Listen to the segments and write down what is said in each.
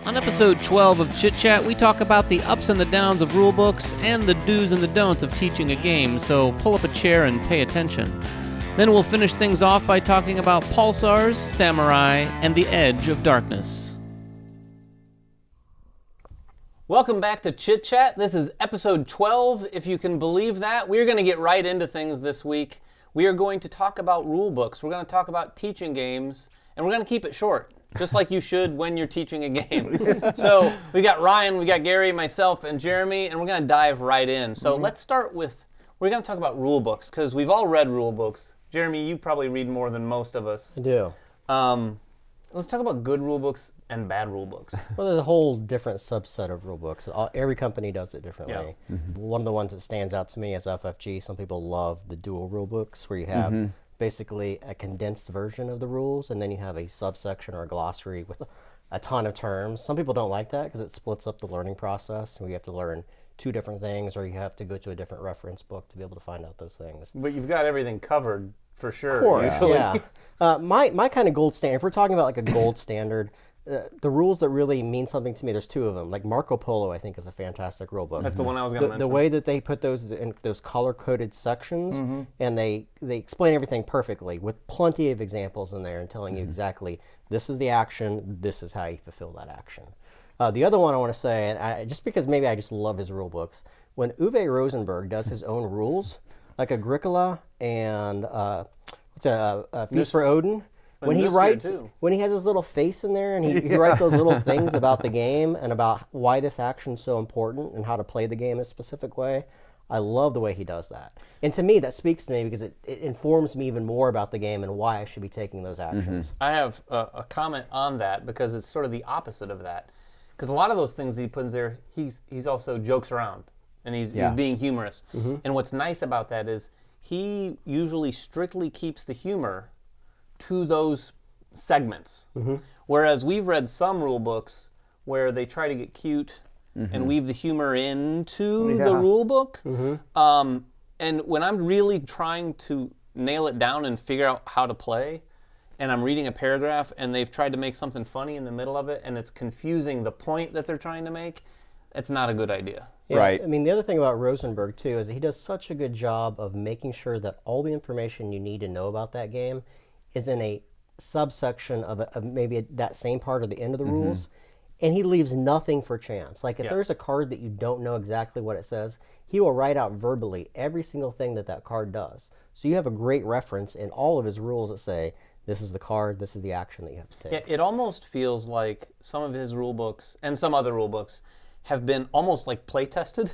On episode 12 of Chit Chat, we talk about the ups and the downs of rulebooks and the do's and the don'ts of teaching a game, so pull up a chair and pay attention. Then we'll finish things off by talking about pulsars, samurai, and the edge of darkness. Welcome back to Chit Chat. This is episode 12, if you can believe that. We're going to get right into things this week. We are going to talk about rulebooks. We're going to talk about teaching games, and we're going to keep it short. Just like you should when you're teaching a game. So we got Ryan, we got Gary, myself, and Jeremy, and we're going to dive right in. So let's start with, we're going to talk about rule books, because we've all read rule books. Jeremy, you probably read more than most of us. I do. Let's talk about good rule books and bad rule books. Well, there's a whole different subset of rule books. Every company does it differently. Yeah. One of the ones that stands out to me is FFG. Some people love the dual rule books, where you have basically a condensed version of the rules, and then you have a subsection or a glossary with a ton of terms. Some people don't like that because it splits up the learning process, and we have to learn two different things, or you have to go to a different reference book to be able to find out those things. But you've got everything covered for sure. Of course, yeah. My kind of gold standard, if we're talking about like a gold standard, the rules that really mean something to me, there's two of them. Like Marco Polo, I think, is a fantastic rule book. That's the one I was going to mention. The way that they put those in those color-coded sections, and they explain everything perfectly with plenty of examples in there and telling you exactly, this is the action, this is how you fulfill that action. The other one I want to say, and just because maybe I just love his rule books, when Uwe Rosenberg does his own rules, like Agricola and Feast for Odin, when he has his little face in there and he writes those little things about the game and about why this action's so important and how to play the game a specific way, I love the way he does that. And to me, that speaks to me because it informs me even more about the game and why I should be taking those actions. I have a comment on that because it's sort of the opposite of that. Because a lot of those things that he puts there, he's also jokes around and he's being humorous. And what's nice about that is he usually strictly keeps the humor to those segments. Whereas we've read some rule books where they try to get cute and weave the humor into the rule book. And when I'm really trying to nail it down and figure out how to play, and I'm reading a paragraph and they've tried to make something funny in the middle of it and it's confusing the point that they're trying to make, it's not a good idea. Yeah, right. I mean, the other thing about Rosenberg, too, is he does such a good job of making sure that all the information you need to know about that game is in a subsection of maybe that same part of the end of the rules, and he leaves nothing for chance. Like, if there's a card that you don't know exactly what it says, he will write out verbally every single thing that card does. So you have a great reference in all of his rules that say, this is the card, this is the action that you have to take. Yeah, it almost feels like some of his rule books and some other rule books have been almost like play tested.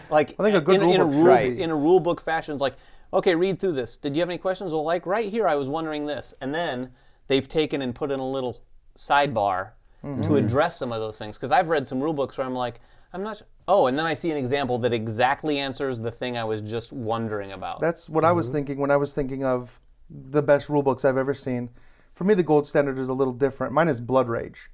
Like, I think a good in a rule book fashion, it's like, okay, read through this. Did you have any questions? Well, like right here, I was wondering this. And then they've taken and put in a little sidebar to address some of those things. Because I've read some rule books where I'm like, I'm not and then I see an example that exactly answers the thing I was just wondering about. That's what I was thinking when I was thinking of the best rule books I've ever seen. For me, the gold standard is a little different. Mine is Blood Rage.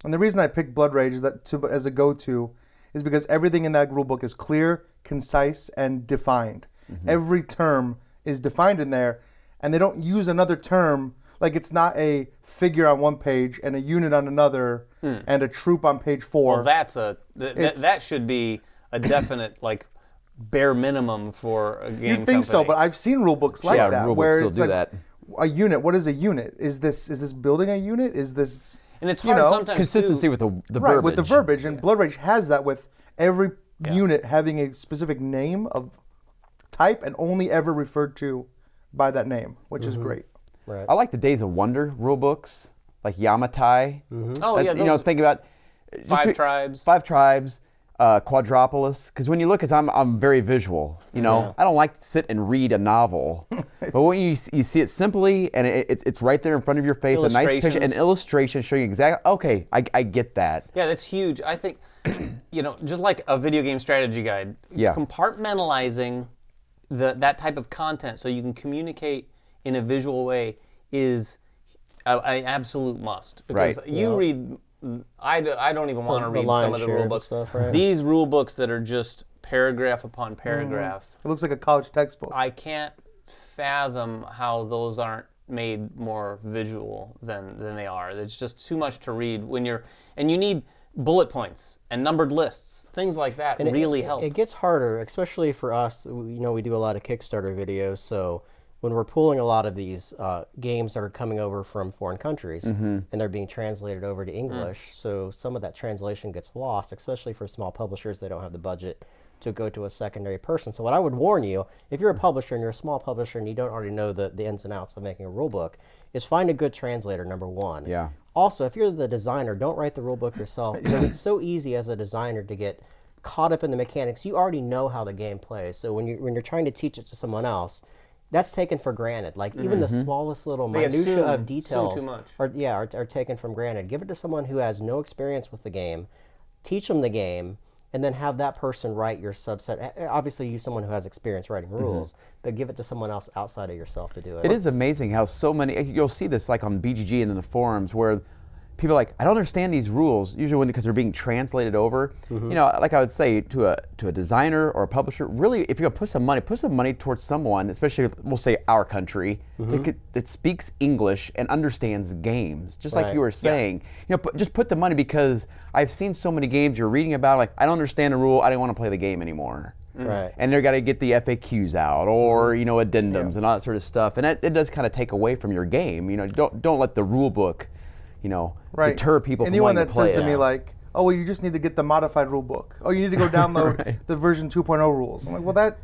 And the reason I picked Blood Rage as a go-to is because everything in that rule book is clear, concise, and defined. Every term is defined in there, and they don't use another term. Like, it's not a figure on one page and a unit on another and a troop on page 4. Well, that should be a definite, like, bare minimum for a game. You think so, but I've seen rule books like that where it's like that. A unit. What is a unit? Is this building a unit? Is this? And it's hard sometimes consistency with the verbiage. Right, with the verbiage, and Blood Rage has that with every unit having a specific name of type and only ever referred to by that name, which is great. Right. I like the Days of Wonder rule books, like Yamatai. Oh yeah, think about Five Tribes. Quadropolis, because when you look, I'm very visual. I don't like to sit and read a novel, but when you see it simply and it's right there in front of your face, a nice picture, an illustration showing you exactly. Okay, I get that. Yeah, that's huge. I think, just like a video game strategy guide, compartmentalizing that type of content so you can communicate in a visual way is an absolute must. Because you read. I don't even want to read some of the rule books. Stuff, right? These rule books that are just paragraph upon paragraph. It looks like a college textbook. I can't fathom how those aren't made more visual than they are. It's just too much to read and you need bullet points and numbered lists, things like that really help. It gets harder, especially for us. We do a lot of Kickstarter videos, so when we're pulling a lot of these games that are coming over from foreign countries and they're being translated over to English, so some of that translation gets lost, especially for small publishers. They don't have the budget to go to a secondary person. So what I would warn you, if you're a publisher and you're a small publisher and you don't already know the ins and outs of making a rule book, is find a good translator, number one. Yeah. Also, if you're the designer, don't write the rule book yourself. It's so easy as a designer to get caught up in the mechanics. You already know how the game plays. So when you're trying to teach it to someone else, that's taken for granted. Like even the smallest little minutia of details are taken for granted. Give it to someone who has no experience with the game, teach them the game, and then have that person write your subset. Obviously, use someone who has experience writing rules, but give it to someone else outside of yourself to do it. It is amazing how so many, you'll see this like on BGG and in the forums where people are like, I don't understand these rules, usually because they're being translated over. You know, like I would say to a designer or a publisher, really, if you're going to put some money towards someone, especially, we'll say our country, that speaks English and understands games, just like you were saying. You know, just put the money, because I've seen so many games you're reading about, like, I don't understand the rule, I don't want to play the game anymore. Right. And they're got to get the FAQs out, or you know, addendums and all that sort of stuff, and it does kind of take away from your game. You know, don't let the rule book, you know, deter people from wanting to play. Anyone that says to me like, oh, well, you just need to get the modified rule book. Oh, you need to go download the version 2.0 rules. I'm like, well,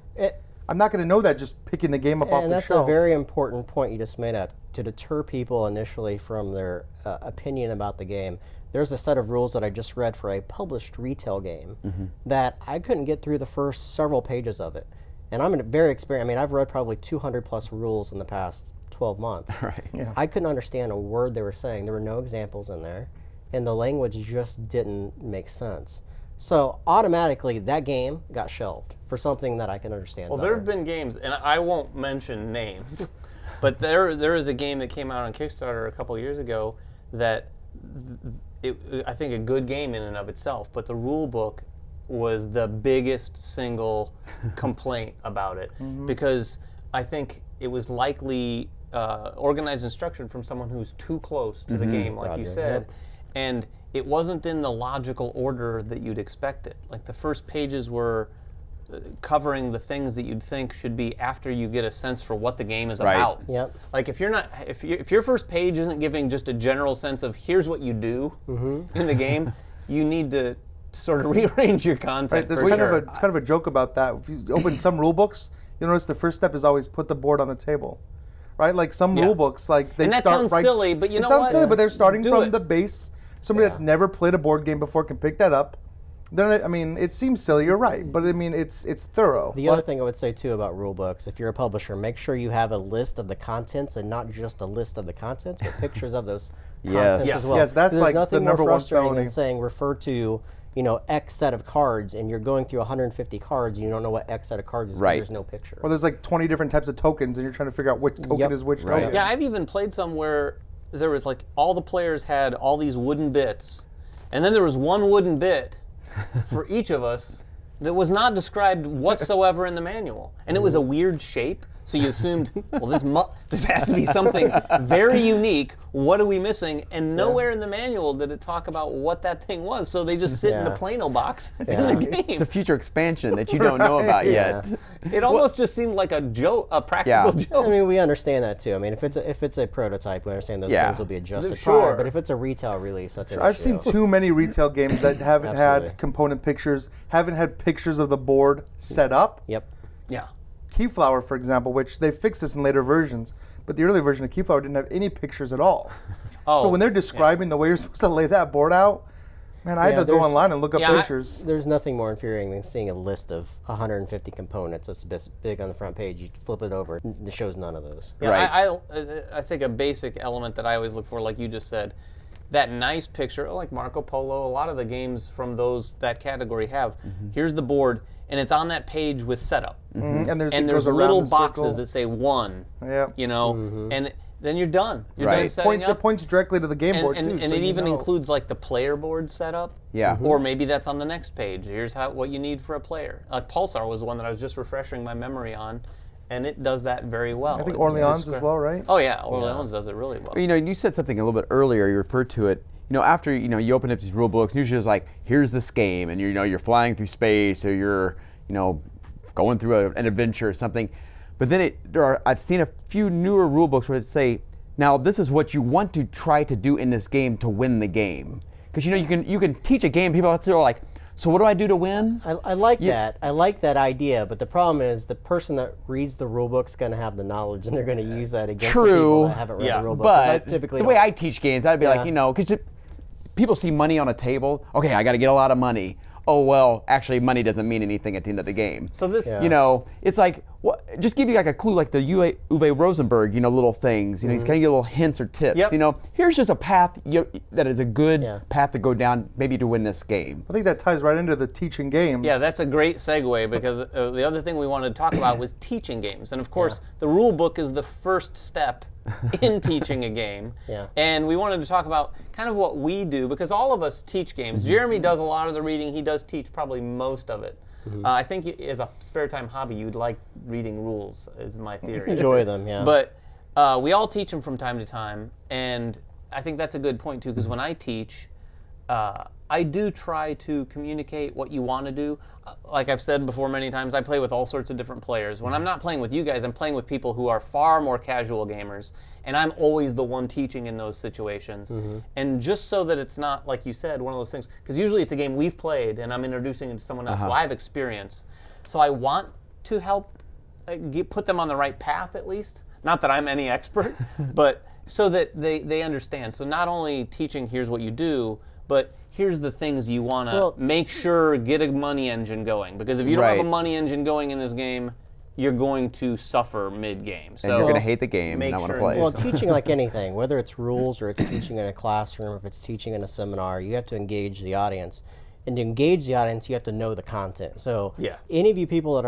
I'm not going to know that just picking the game up off the shelf. And that's a very important point you just made up. To deter people initially from their opinion about the game, there's a set of rules that I just read for a published retail game that I couldn't get through the first several pages of it. And I'm very experienced. I mean, I've read probably 200 plus rules in the past 12 months. Right. Yeah. I couldn't understand a word they were saying. There were no examples in there, and the language just didn't make sense. So automatically, that game got shelved for something that I can understand better. There have been games, and I won't mention names, but there is a game that came out on Kickstarter a couple of years ago that I think a good game in and of itself, but the rule book was the biggest single complaint about it, because I think it was likely organized and structured from someone who's too close to the game, like you said, and it wasn't in the logical order that you'd expect it. Like the first pages were covering the things that you'd think should be after you get a sense for what the game is about. Yep. Like if your first page isn't giving just a general sense of here's what you do in the game, you need to sort of rearrange your content. Right, there's kind of a joke about that. If you open some rule books, you'll notice the first step is always put the board on the table. Right? Like some rule books, like they that start sounds silly, but you know what? It sounds silly, but they're starting Do from it. the base. Somebody that's never played a board game before can pick that up. Then I mean, it seems silly, you're right, but I mean, it's thorough. The other thing I would say too about rule books, if you're a publisher, make sure you have a list of the contents, and not just a list of the contents, but pictures of those contents as well. Yes, that's There's like nothing the number more one frustrating felony. than saying refer to, you know, X set of cards, and you're going through 150 cards, and you don't know what X set of cards is because there's no picture. Or there's like 20 different types of tokens, and you're trying to figure out which token is which token. Yeah, I've even played some where there was like all the players had all these wooden bits, and then there was one wooden bit for each of us that was not described whatsoever in the manual, and it was a weird shape. So you assumed, well, this has to be something very unique. What are we missing? And nowhere in the manual did it talk about what that thing was. So they just sit in the Plano box in the game. It's a future expansion that you don't know about yet. It almost just seemed like a joke, a practical joke. I mean, we understand that too. I mean, if it's a prototype, we understand those things will be adjusted Sure. prior. But if it's a retail release, that's an I've issue. seen too many retail games that haven't had component pictures, haven't had pictures of the board set up. Yep. Yeah. Keyflower, for example, which they fixed this in later versions, but the early version of Keyflower didn't have any pictures at all. So when they're describing the way you're supposed to lay that board out, man, I had to go online and look up pictures. There's nothing more infuriating than seeing a list of 150 components that's this big on the front page. You flip it over, it shows none of those. Yeah, I think a basic element that I always look for, like you just said, that nice picture, like Marco Polo, a lot of the games from that category have. Here's the board, and it's on that page with setup. And there's little boxes that say 1, you know, and then you're done. You're done setting up. It points directly to the game board, too. And it even includes like the player board setup. Yeah. Or maybe that's on the next page. Here's what you need for a player. Pulsar was one that I was just refreshing my memory on. and it does that very well. I think Orleans as well, right? Oh yeah, Orleans does it really well. You said something a little bit earlier. You referred to it. After you open up these rule books, usually it's like, here's this game, and you're flying through space, or you're going through an adventure or something. But then I've seen a few newer rule books where it say, now this is what you want to try to do in this game to win the game. Because you can teach a game, people out there are like, so what do I do to win? I like that. I like that idea, but the problem is the person that reads the rule book's going to have the knowledge, and they're going to use that against the people that haven't read the rule book. But the way I teach games, I'd be like, because people see money on a table. Okay, I got to get a lot of money. Oh, well, actually, money doesn't mean anything at the end of the game. So this, it's like, just give you like a clue, like the Uwe Rosenberg, little things. He's kind of give little hints or tips. Yep. Here's just a path that is a good path to go down, maybe to win this game. I think that ties right into the teaching games. Yeah, that's a great segue, because the other thing we wanted to talk about was teaching games. And of course, the rule book is the first step in teaching a game. Yeah. And we wanted to talk about kind of what we do, because all of us teach games. Jeremy does a lot of the reading. He does teach probably most of it. I think as a spare time hobby, you'd like reading rules, is my theory. Enjoy them, yeah. But we all teach them from time to time, and I think that's a good point too, because when I teach, I do try to communicate what you want to do. Like I've said before many times, I play with all sorts of different players. When I'm not playing with you guys, I'm playing with people who are far more casual gamers, and I'm always the one teaching in those situations. And just so that it's not, like you said, one of those things, because usually it's a game we've played and I'm introducing it to someone else, so I've experienced. So I want to help put them on the right path at least. Not that I'm any expert, but so that they understand. So not only teaching, here's what you do, but here's the things you want to make sure get a money engine going. Because if you don't have a money engine going in this game, you're going to suffer mid-game. So and you're going to hate the game and not want to play. Well, teaching like anything, whether it's rules or it's teaching in a classroom, if it's teaching in a seminar, you have to engage the audience. And to engage the audience, you have to know the content. So any of you people that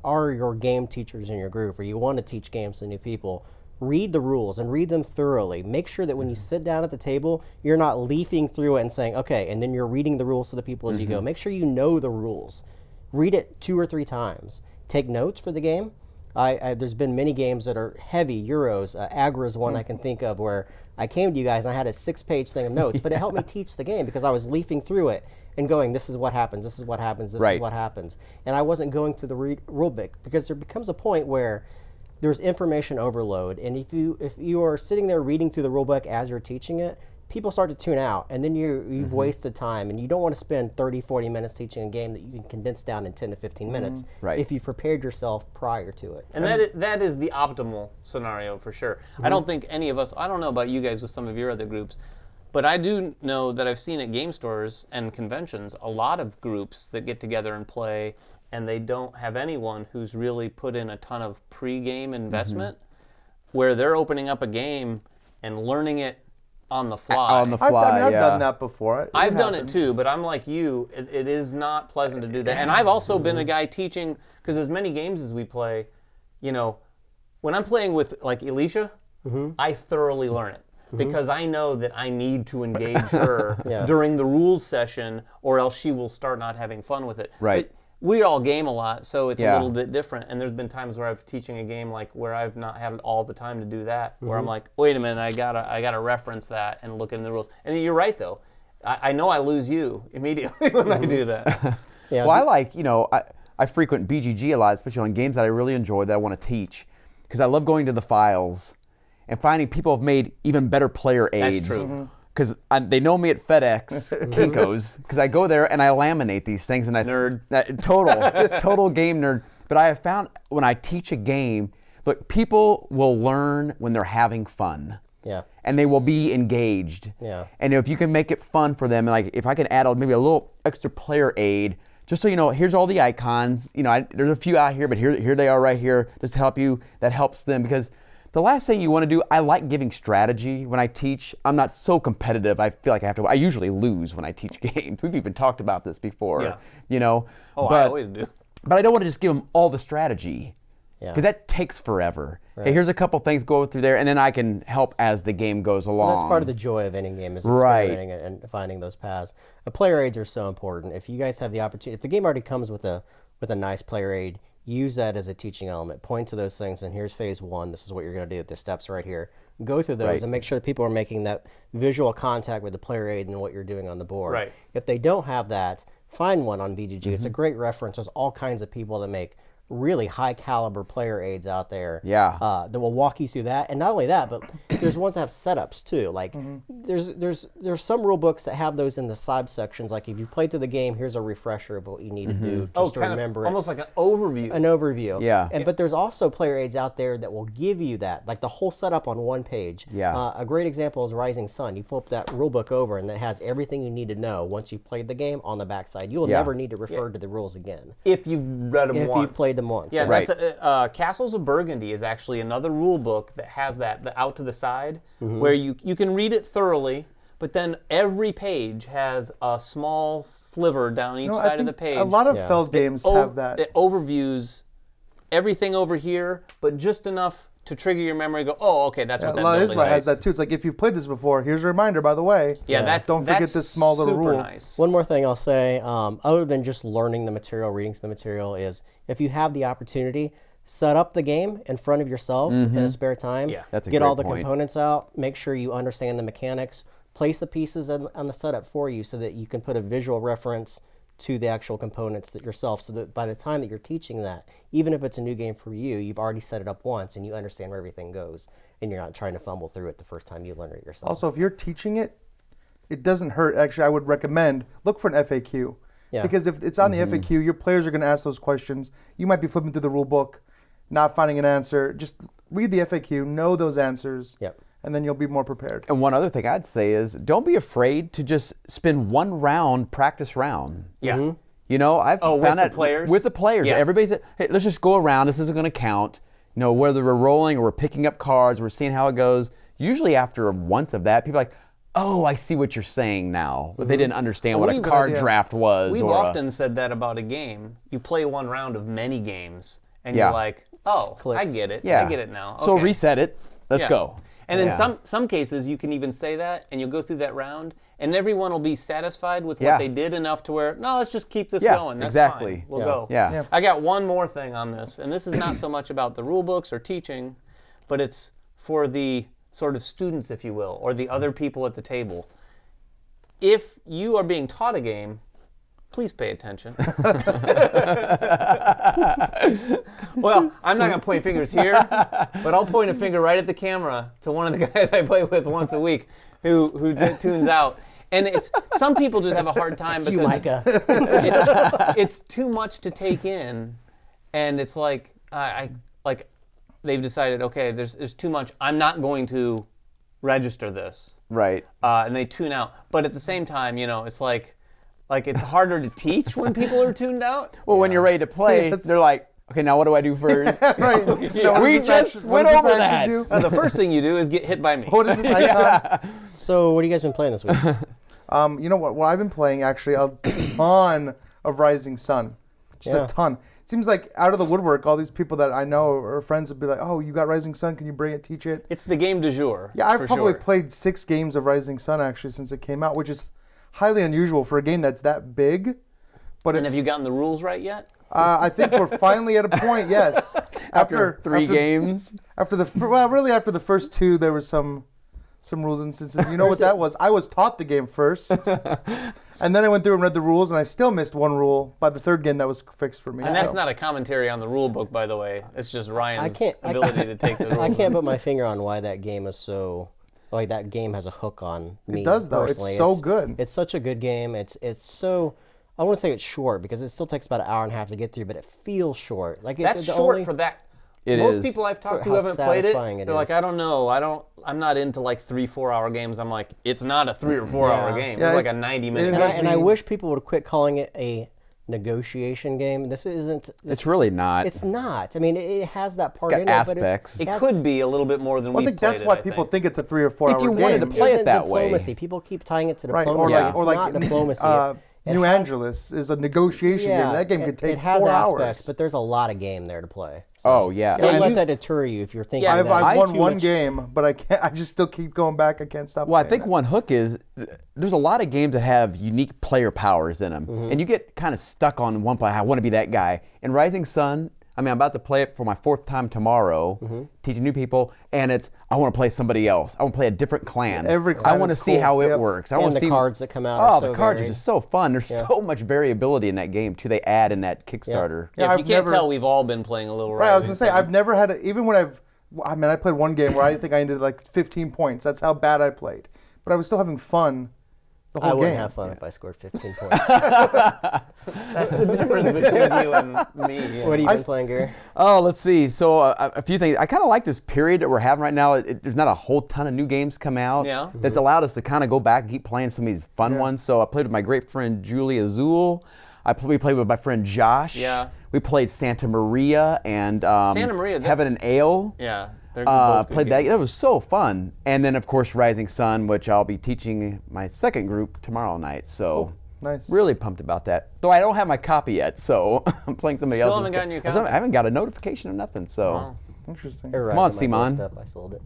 are your game teachers in your group, or you want to teach games to new people, read the rules and read them thoroughly. Make sure that when you sit down at the table, you're not leafing through it and saying, okay, and then you're reading the rules to the people as you go. Make sure you know the rules. Read it 2 or 3 times. Take notes for the game. There's been many games that are heavy, Euros, Agra is one I can think of, where I came to you guys and I had a 6-page thing of notes, but it helped me teach the game because I was leafing through it and going, this is what happens, this is what happens, this is what happens. And I wasn't going through the rule book, because there becomes a point where there's information overload, and if you are sitting there reading through the rule book as you're teaching it, people start to tune out, and then you've wasted time, and you don't want to spend 30, 40 minutes teaching a game that you can condense down in 10 to 15 minutes if you've prepared yourself prior to it. And that is the optimal scenario for sure. I don't think any of us, I don't know about you guys with some of your other groups, but I do know that I've seen at game stores and conventions a lot of groups that get together and play, and they don't have anyone who's really put in a ton of pre-game investment, where they're opening up a game and learning it on the fly. On the fly, I've done that before. I've done it too, but I'm like you. It is not pleasant to do that. And I've also been a guy teaching, because as many games as we play, when I'm playing with like Alicia, I thoroughly learn it. Because I know that I need to engage her during the rules session, or else she will start not having fun with it. Right. But we all game a lot, so it's a little bit different. And there's been times where I've teaching a game where I've not had all the time to do that. Where I'm like, wait a minute, I gotta reference that and look in the rules. And you're right though. I know I lose you immediately when I do that. Well, I frequent BGG a lot, especially on games that I really enjoy that I want to teach, because I love going to the files and finding people have made even better player aids. That's true. Because they know me at FedEx, Kinko's, because I go there and I laminate these things. And total game nerd. But I have found when I teach a game, look, people will learn when they're having fun. Yeah. And they will be engaged. Yeah. And if you can make it fun for them, like if I can add maybe a little extra player aid, just so here's all the icons. There's a few out here, but here they are right here, just to help you. That helps them, because the last thing you want to do, I like giving strategy when I teach. I'm not so competitive. I feel like I usually lose when I teach games. We've even talked about this before. Yeah. But I always do. But I don't want to just give them all the strategy, because that takes forever. Right. Hey, here's a couple things, go through there, and then I can help as the game goes along. Well, that's part of the joy of any game, is experimenting and finding those paths. Player aids are so important. If you guys have the opportunity, if the game already comes with a nice player aid, use that as a teaching element. Point to those things, and here's phase 1. This is what you're going to do. The steps right here. Go through those and make sure that people are making that visual contact with the player aid and what you're doing on the board. Right. If they don't have that, find one on VGG. It's a great reference. There's all kinds of people that make really high caliber player aids out there that will walk you through that. And not only that, but there's ones that have setups too. Like there's some rule books that have those in the side sections. Like if you played through the game, here's a refresher of what you need to do just to remember it. Almost like an overview. An overview. Yeah. But there's also player aids out there that will give you that, like the whole setup on one page. Yeah. A great example is Rising Sun. You flip that rule book over and it has everything you need to know once you've played the game on the backside. You will never need to refer to the rules again. If you've read them once. If you've played them once. Yeah, Right. that's Castles of Burgundy is actually another rule book that has that, the out to the side, where you can read it thoroughly, but then every page has a small sliver down each side of the page. A lot of Feld games have that. It overviews everything over here, but just enough to trigger your memory. Go, oh, okay, that's what that building is. Has that too. It's like if you've played this before, here's a reminder. By the way, don't forget this small little rule. Nice. One more thing I'll say, other than just learning the material, reading through the material, is if you have the opportunity, set up the game in front of yourself in a spare time. Yeah. That's a Get great all the point. components out. Make sure you understand the mechanics. Place the pieces on the setup for you so that you can put a visual reference to the actual components that yourself, so that by the time that you're teaching that, even if it's a new game for you, you've already set it up once and you understand where everything goes, and you're not trying to fumble through it the first time you learn it yourself. Also, if you're teaching it, it doesn't hurt. Actually, I would recommend look for an FAQ. Yeah. Because if it's on the FAQ, your players are going to ask those questions. You might be flipping through the rule book, not finding an answer. Just read the FAQ, know those answers, and then you'll be more prepared. And one other thing I'd say is don't be afraid to just spend one practice round. Yeah. You know, I've found with that the players? with the players. Yeah. Everybody said, hey, let's just go around. This isn't going to count. You know, whether we're rolling or we're picking up cards, we're seeing how it goes. Usually after once of that, people are like, oh, I see what you're saying now. But they didn't understand what a card draft was. We've often said that about a game. You play one round of many games, and you're like, oh, I get it. I get it now. So Okay. reset it. Let's go. And in some cases, you can even say that, and you'll go through that round, and everyone will be satisfied with what they did enough to where, no, let's just keep this going. That's exactly. fine. We'll go. Yeah. I got one more thing on this, and this is not so much about the rule books or teaching, but it's for the sort of students, if you will, or the other people at the table. If you are being taught a game, please pay attention. Well, I'm not going to point fingers here, but I'll point a finger right at the camera to one of the guys I play with once a week who tunes out. And it's some people just have a hard time because it's too much to take in, and it's like they've decided, okay, there's too much. I'm not going to register this. Right. And they tune out. But at the same time, you know, it's like it's harder to teach when people are tuned out. Well, when you're ready to play, they're like, okay, now what do I do first? Right. We just went over that. The first thing you do is get hit by me. What is this icon? So what have you guys been playing this week? You know what? Well, I've been playing actually a ton of Rising Sun. Just a ton. It seems like out of the woodwork, all these people that I know or friends would be like, oh, you got Rising Sun? Can you bring it, teach it? It's the game du jour. Yeah, I've probably played 6 games of Rising Sun actually since it came out, which is highly unusual for a game that's that big. But have you gotten the rules right yet? I think we're finally at a point, yes. After 3 games? After the first 2, there were some rules instances. You know what that was? I was taught the game first. And then I went through and read the rules, and I still missed one rule by the 3rd game that was fixed for me. And that's not a commentary on the rule book, by the way. It's just Ryan's ability to take the rules. I can't put my finger on why that game is so... Like, that game has a hook on me. It does, though. Personally. It's so good. It's such a good game. It's so... I want to say it's short because it still takes about an hour and a half to get through, but it feels short. Like that's short for that. Most people I've talked to who haven't played it. They're like, I don't know. I'm not into like 3-4 hour games. I'm like, it's not a 3 or 4 hour game. It's like a 90-minute game. And I wish people would quit calling it a negotiation game. This isn't. It's really not. It's not. I mean, it has that part got in aspects. it. It could be a little bit more than we played it. I think that's why people think it's a 3 or 4 hour game. If you wanted to play it that way. Diplomacy. People keep tying it to Right, diplomacy. or like not diplomacy. New Angeles is a negotiation game. That game could take 4 hours. It has aspects, but there's a lot of game there to play. So don't let that deter you if you're thinking. I've won one game, but I can't. I just still keep going back. I can't stop. Well, I think one hook is there's a lot of games that have unique player powers in them, and you get kind of stuck on one player. I want to be that guy. In Rising Sun, I'm about to play it for my 4th time tomorrow, teaching new people, and I want to play somebody else. I want to play a different clan. Every clan I want to is see cool. how it works. I want And to the see cards that come out Oh, are the so cards varied. are just so fun. There's so much variability in that game, too. They add in that Kickstarter. Yeah, if you I've can't never- tell, we've all been playing a little Right, I was Rising gonna say Sun. I've never had even when I played one game where I think I ended like 15 points. That's how bad I played, but I was still having fun the whole I game. wouldn't have fun if I scored 15 points. That's the difference between you and me. Yeah. What have you been playing, Gary? Oh, let's see. So a few things. I kind of like this period that we're having right now. There's not a whole ton of new games come out. Yeah. That's allowed us to kind of go back and keep playing some of these fun ones. So I played with my great friend Julie Azul. We played with my friend Josh. Yeah. We played Santa Maria and Santa Maria, Heaven and Ale. Yeah. They're both good Played that. games. That was so fun. And then, of course, Rising Sun, which I'll be teaching my second group tomorrow night. So Nice. really pumped about that. Though I don't have my copy yet, so I'm playing somebody Still else's. haven't gotten your I copy? haven't got a notification or nothing. So. Wow. Interesting. Come on, Simon. I sold it.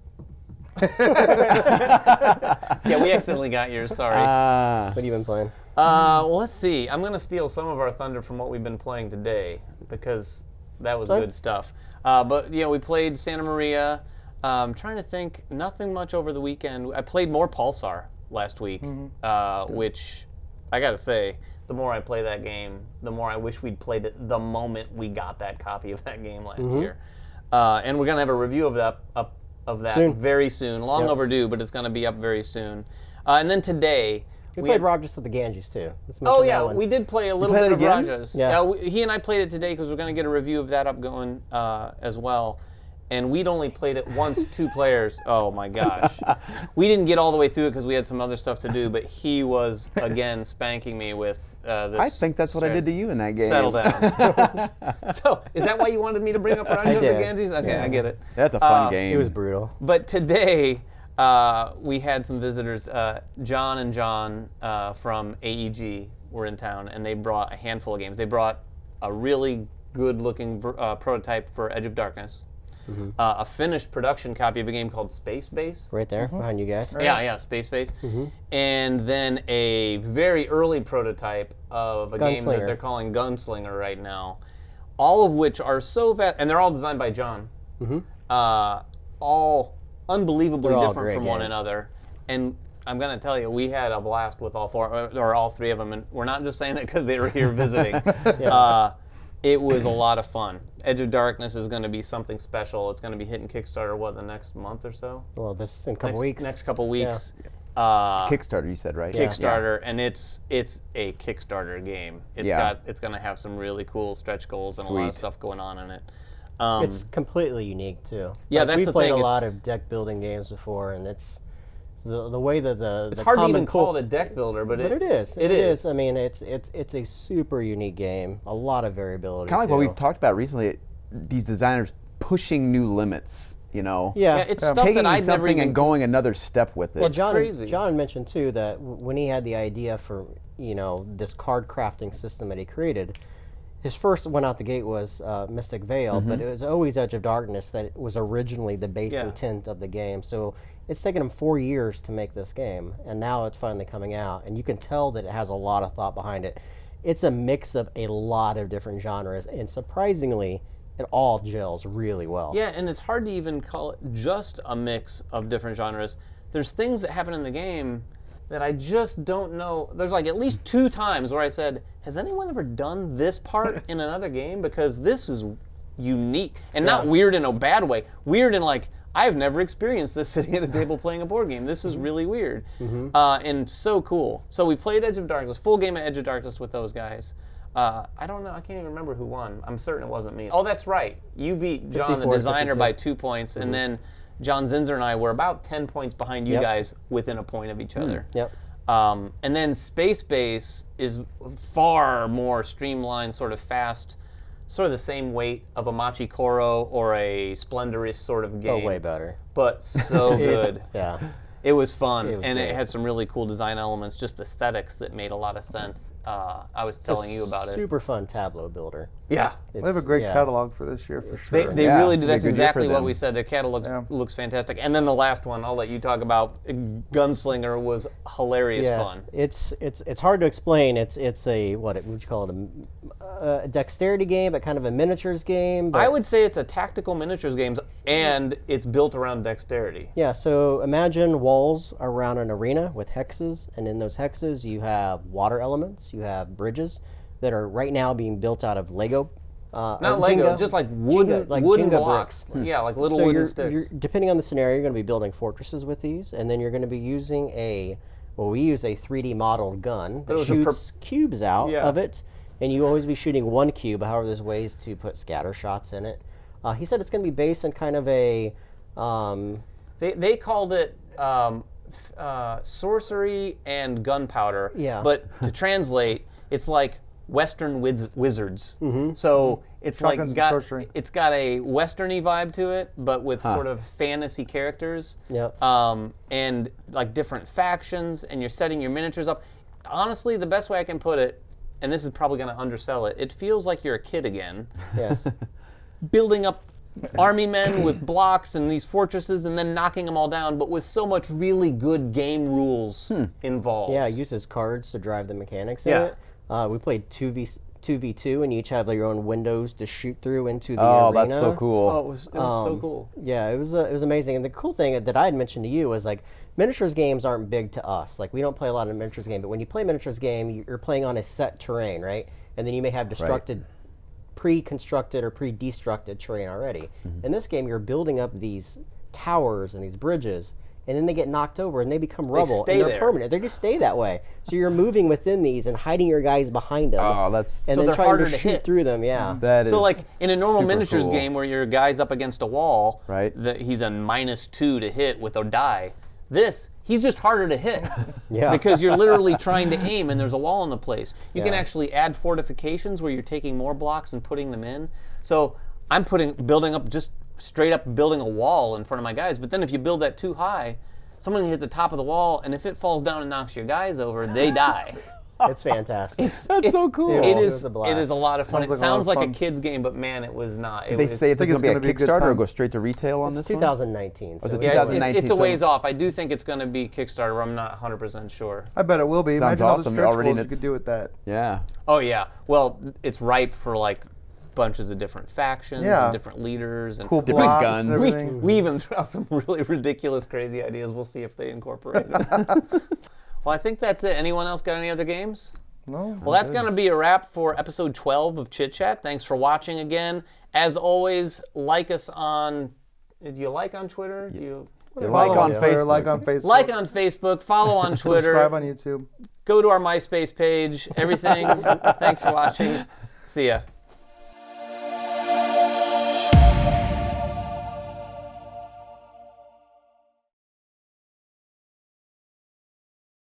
Yeah, we accidentally got yours. Sorry. What have you been playing? Well, let's see. I'm going to steal some of our thunder from what we've been playing today because that was Fun. good stuff. But, we played Santa Maria. Trying to think, nothing much over the weekend. I played more Pulsar last week, which I got to say, the more I play that game, the more I wish we'd played it the moment we got that copy of that game last year. And we're going to have a review of that Soon. very soon. Long overdue, but it's going to be up very soon. And then today... We played Rajas of the Ganges, too. Let's mention Oh, that yeah, one. we did play a little played bit it of again? Rajas. Yeah. He and I played it today because we're going to get a review of that up going as well. And we'd only played it once, 2 players. Oh, my gosh. We didn't get all the way through it because we had some other stuff to do, but he was, again, spanking me with this. I think that's what I did to you in that game. Settle down. So, is that why you wanted me to bring up Rajas of the did. Ganges? Okay, Yeah. I get it. That's a fun game. It was brutal. But today, we had some visitors. John and John from AEG were in town, and they brought a handful of games. They brought a really good-looking prototype for Edge of Darkness, a finished production copy of a game called Space Base. Right there, behind you guys. Yeah, Space Base. And then a very early prototype of a game that Gunslinger. they're calling Gunslinger right now. All of which are so vast, and they're all designed by John. All unbelievably They're all different great from one games. another. And I'm going to tell you, we had a blast with all 4, or all 3 of them. And we're not just saying that because they were here visiting. It was a lot of fun. Edge of Darkness is going to be something special. It's going to be hitting Kickstarter, the next month or so? Well, this in a couple weeks. Next couple weeks. Kickstarter, you said, right? Kickstarter, and it's a Kickstarter game. It's going to have some really cool stretch goals and a lot of Sweet. stuff going on in it. It's completely unique too. Yeah, Like, that's we've the played thing a is- lot of deck building games before, and it's the way that It's the hard to common even call pool- it a deck builder, but But it is. It is. I mean, it's a super unique game. A lot of variability. Kind of like what too. we've talked about recently. These designers pushing new limits. Yeah. Yeah, it's stuff Taking that I'd never something even and going another step with it. Well, John crazy. mentioned too that when he had the idea for this card crafting system that he created, his first one out the gate was Mystic Veil, but it was always Edge of Darkness that was originally the base Yeah. intent of the game. So it's taken him 4 years to make this game, and now it's finally coming out, and you can tell that it has a lot of thought behind it. It's a mix of a lot of different genres, and surprisingly, it all gels really well. Yeah, and it's hard to even call it just a mix of different genres. There's things that happen in the game that I just don't know. There's like at least 2 times where I said, has anyone ever done this part in another game? Because this is unique. And not weird in a bad way. Weird in like, I've never experienced this sitting at a table playing a board game. This is really weird. And so cool. So we played Edge of Darkness, full game of Edge of Darkness with those guys. I don't know. I can't even remember who won. I'm certain it wasn't me. Oh, that's right. You beat John, the 54, designer, 52. by 2 points, and then John Zinzer and I were about 10 points behind you Yep. guys within a point of each other. Yep. And then Space Base is far more streamlined, sort of fast, sort of the same weight of a Machi Koro or a Splendorous sort of game. Oh, way better. But so good. Yeah. It was fun, was and it great. had some really cool design elements, just aesthetics that made a lot of sense. I was telling you about it. Super fun tableau builder. Yeah. They have a great yeah. catalog for this year for They, sure. they Yeah, really it's do. gonna be That's a good year for exactly what them. we said. Their catalog Yeah. looks fantastic. And then the last one, I'll let you talk about. Gunslinger was hilarious fun. It's hard to explain. It's a what would you call it? a dexterity game, but kind of a miniatures game. I would say it's a tactical miniatures game, and it's built around dexterity. Yeah, so imagine walls around an arena with hexes, and in those hexes you have water elements, you have bridges that are right now being built out of Lego. Not Lego, Jenga, just like wooden Jenga blocks. bricks. Yeah, like little So wooden sticks. depending on the scenario, you're going to be building fortresses with these, and then you're going to be using we use a 3D modeled gun that shoots cubes out of it, and you always be shooting one cube. However, there's ways to put scatter shots in it. He said it's going to be based on kind of a... They called it sorcery and gunpowder. Yeah. But to translate, it's like Western wizards. So it's Shotguns and sorcery. it's got a Westerny vibe to it, but with sort of fantasy characters. Yep. And like different factions, and you're setting your miniatures up. Honestly, the best way I can put it, and this is probably going to undersell it, it feels like you're a kid again. Yes. Building up army men with blocks and these fortresses and then knocking them all down, but with so much really good game rules involved. Yeah, it uses cards to drive the mechanics in it. We played 2v2, and you each have your own windows to shoot through into the arena. Oh, that's so cool. Oh, it was so cool. Yeah, it was amazing. And the cool thing that I had mentioned to you was like miniatures games aren't big to us. Like we don't play a lot of miniatures game, but when you play a miniatures game, you're playing on a set terrain, right? And then you may have pre-constructed or pre-destructed terrain already. In this game, you're building up these towers and these bridges, and then they get knocked over and they become rubble, and they're permanent. They just stay that way. So you're moving within these and hiding your guys behind them. Oh, that's and so then they're trying harder to to shoot hit through them. Yeah. that is So like in a normal super miniatures cool. game where your guy's up against a wall, Right. He's a -2 to hit with a die. He's just harder to hit. Yeah. Because you're literally trying to aim and there's a wall in the place. You can Yeah. actually add fortifications where you're taking more blocks and putting them in. So I'm building up just straight up building a wall in front of my guys. But then if you build that too high, someone can hit the top of the wall, and if it falls down and knocks your guys over, they die. It's fantastic. That's so cool. It was is. a blast. It is a lot of fun. Sounds It like a lot sounds of like a fun. kid's game, but man, it was not. Did they say if think it's it's going gonna to be a be a good Kickstarter or time. go straight to retail on It's this one? 2019. Was it it's- 2019? It's a so- ways off. I do think it's going to be Kickstarter. I'm not 100% sure. I bet it will be. Sounds Imagine all awesome. the stretch Already goals you it's- could do with that. Yeah. Oh yeah. Well, it's ripe for like bunches of different factions Yeah. and different leaders and Cool Different blocks guns. and We, everything. we even threw out some really ridiculous, crazy ideas. We'll see if they incorporate them. Well, I think that's it. Anyone else got any other games? No. Well, that's going to be a wrap for episode 12 of Chit Chat. Thanks for watching again. As always, like us on. Do you like on Twitter? Do you Like on Twitter, Facebook. like on Facebook. like on Facebook? Follow on Twitter. Subscribe on YouTube. Go to our MySpace page. Everything. Thanks for watching. See ya.